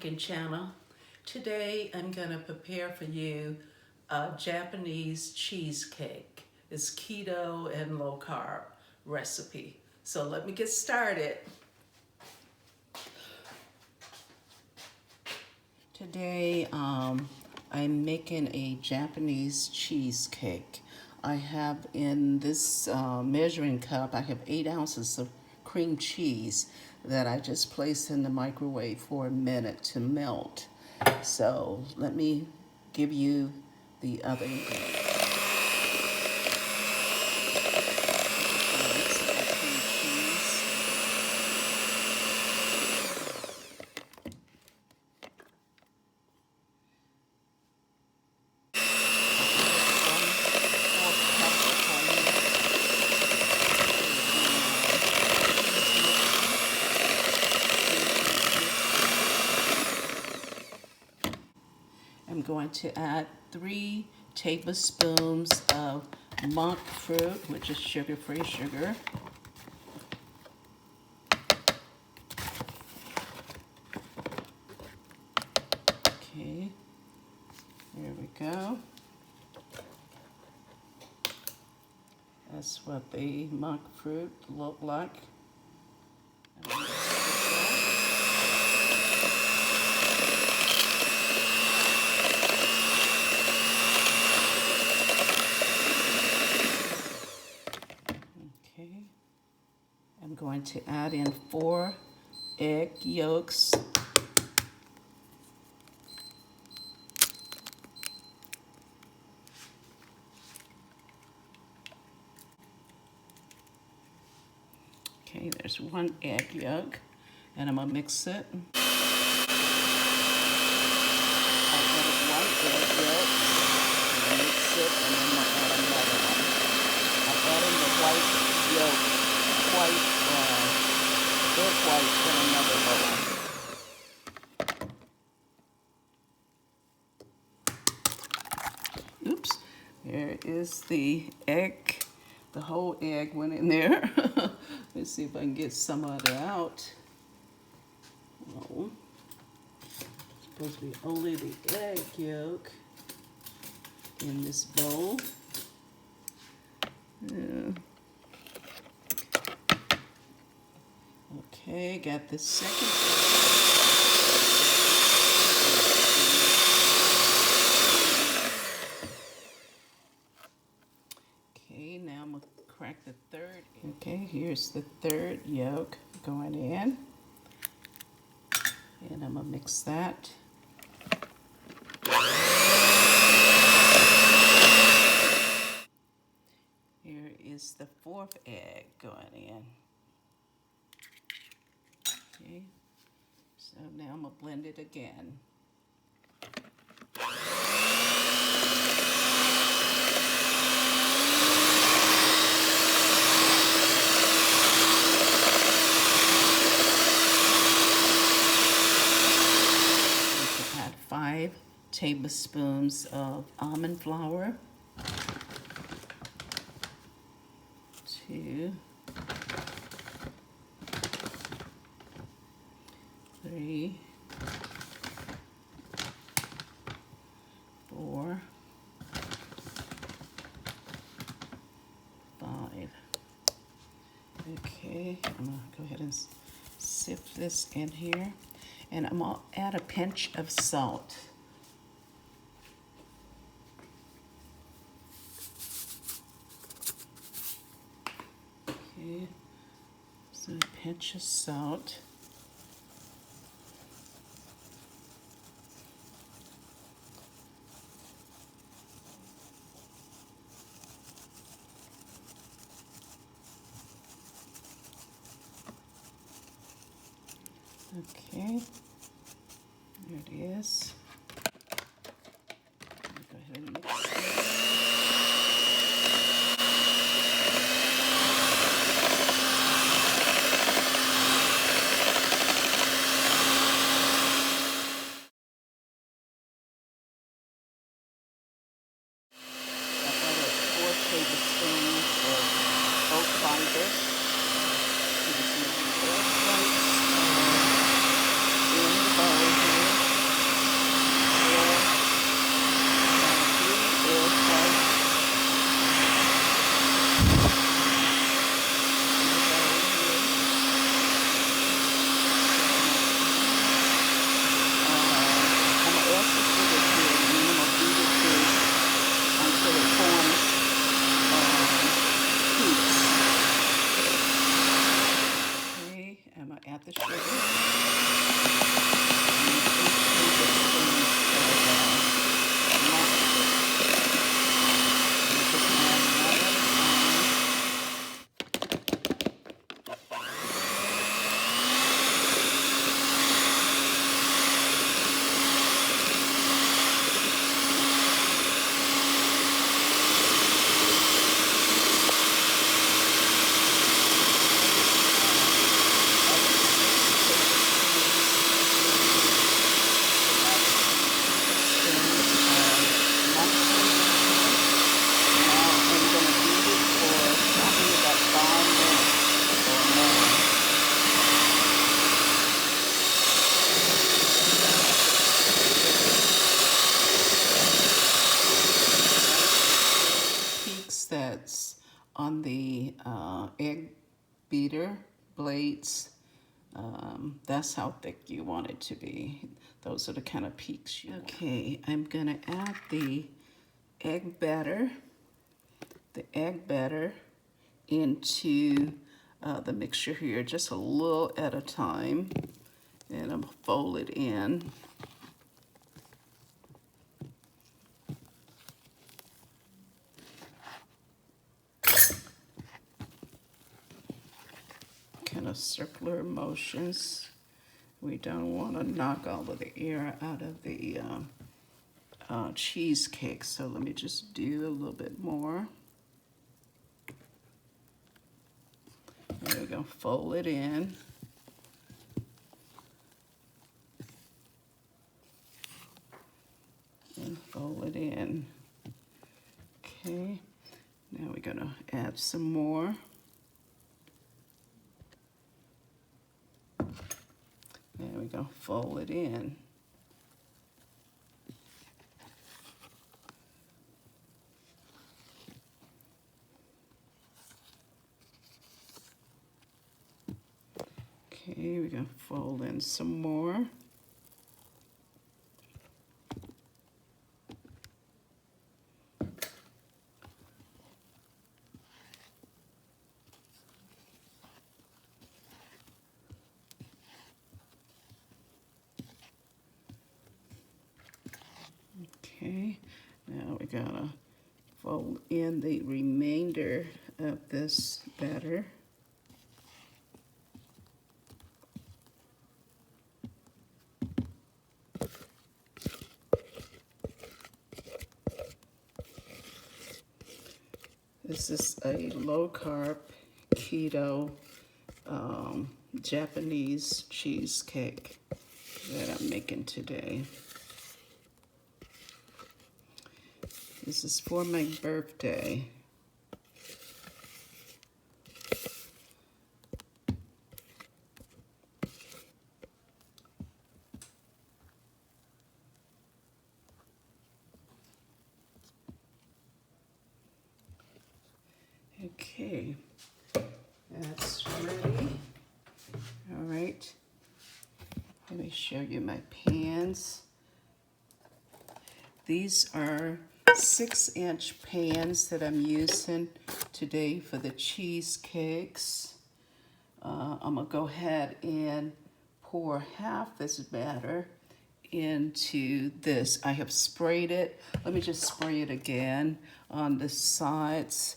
cooking channel. Today I'm going to prepare for you a Japanese cheesecake. It's keto and low carb recipe. So let me get started. Today I'm making a Japanese cheesecake. I have in this measuring cup, I have 8 ounces of cream cheese that I just placed in the microwave for a minute to melt. So let me give you the other ingredients. I'm going to add 3 tablespoons of monk fruit, which is sugar-free sugar. Okay, there we go. That's what the monk fruit look like. I'm going to add in 4 egg yolks. Okay, there's 1 egg yolk, and I'm gonna mix it. I added 1 egg yolk, and I mix it, and then I'll add another one. I'm adding the white yolk, egg white in another bowl. Oops, here is the egg. The whole egg went in there. Let's see if I can get some of it out. Oh, it's supposed to be only the egg yolk in this bowl. Yeah. Okay, got the second. Okay, now I'm gonna crack the third. Okay, here's the third yolk going in. And I'm gonna mix that. Here is the 4th egg going in. Okay, so now I'm gonna blend it again. Add 5 tablespoons of almond flour. 2, 3, 4, 5. Okay, I'm gonna go ahead and sift this in here, and I'm gonna add a pinch of salt. Okay, so a pinch of salt. Okay, there it is. Go ahead and mix it. I added 4 tablespoons of oat fiber. on the egg beater blades. That's how thick you want it to be. Those are the kind of peaks you want. Okay, I'm gonna add the egg batter into the mixture here, just a little at a time, and I'm fold it in. Kind of circular motions. We don't want to knock all of the air out of the cheesecake, so let me just do a little bit more. There we go, fold it in. And fold it in. Okay, now we're gonna add some more. There we go, fold it in. Okay, we're gonna fold in some more. Okay, now we gotta fold in the remainder of this batter. This is a low-carb keto Japanese cheesecake that I'm making today. This is for my birthday. Okay, that's ready. All right, let me show you my pans. These are 6-inch pans that I'm using today for the cheesecakes. I'm gonna go ahead and pour half this batter into this. I have sprayed it. Let me just spray it again on the sides.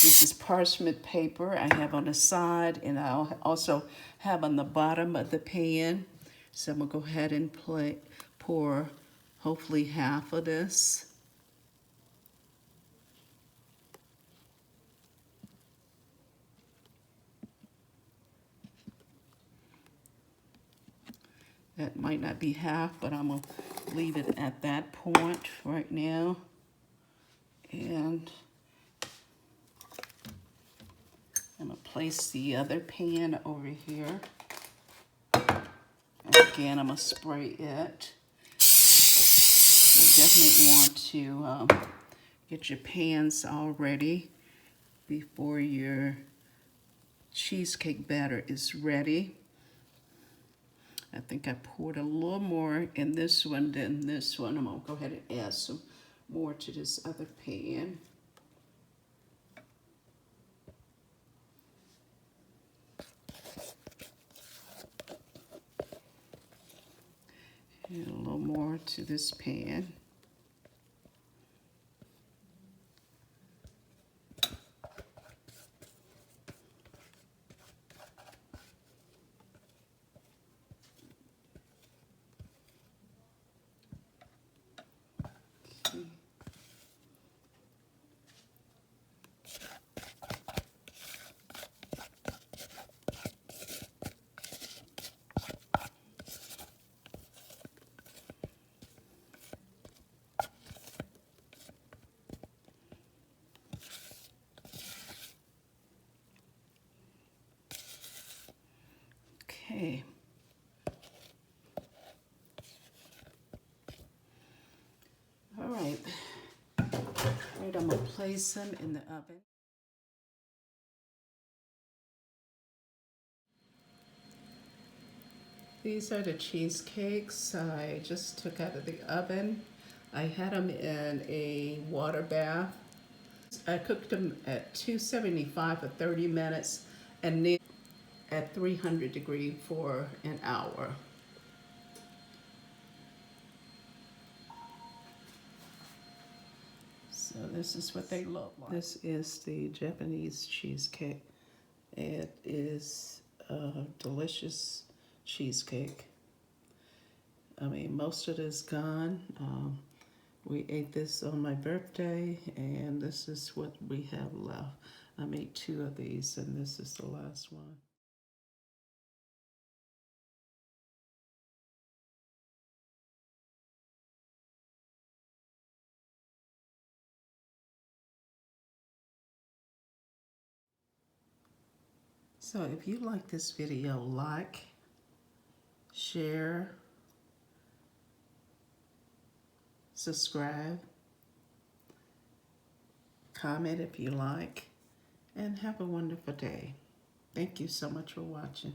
This is parchment paper I have on the side, and I'll also have on the bottom of the pan. So I'm gonna go ahead and pour hopefully half of this. That might not be half, but I'm gonna leave it at that point right now. And I'm gonna place the other pan over here. And again, I'm gonna spray it. You definitely want to get your pans all ready before your cheesecake batter is ready. I think I poured a little more in this one than this one. I'm gonna go ahead and add some more to this other pan. And a little more to this pan. Okay. All right. All right, I'm I'm gonna place them in the oven. These are the cheesecakes I just took out of the oven. I had them in a water bath. I cooked them at 275 for 30 minutes and then at 300 degrees for an hour. So this is what they look like. This is the Japanese cheesecake. It is a delicious cheesecake. I mean, most of it is gone. We ate this on my birthday, and this is what we have left. I made 2 of these, and this is the last one. So if you like this video, like, share, subscribe, comment if you like, and have a wonderful day. Thank you so much for watching.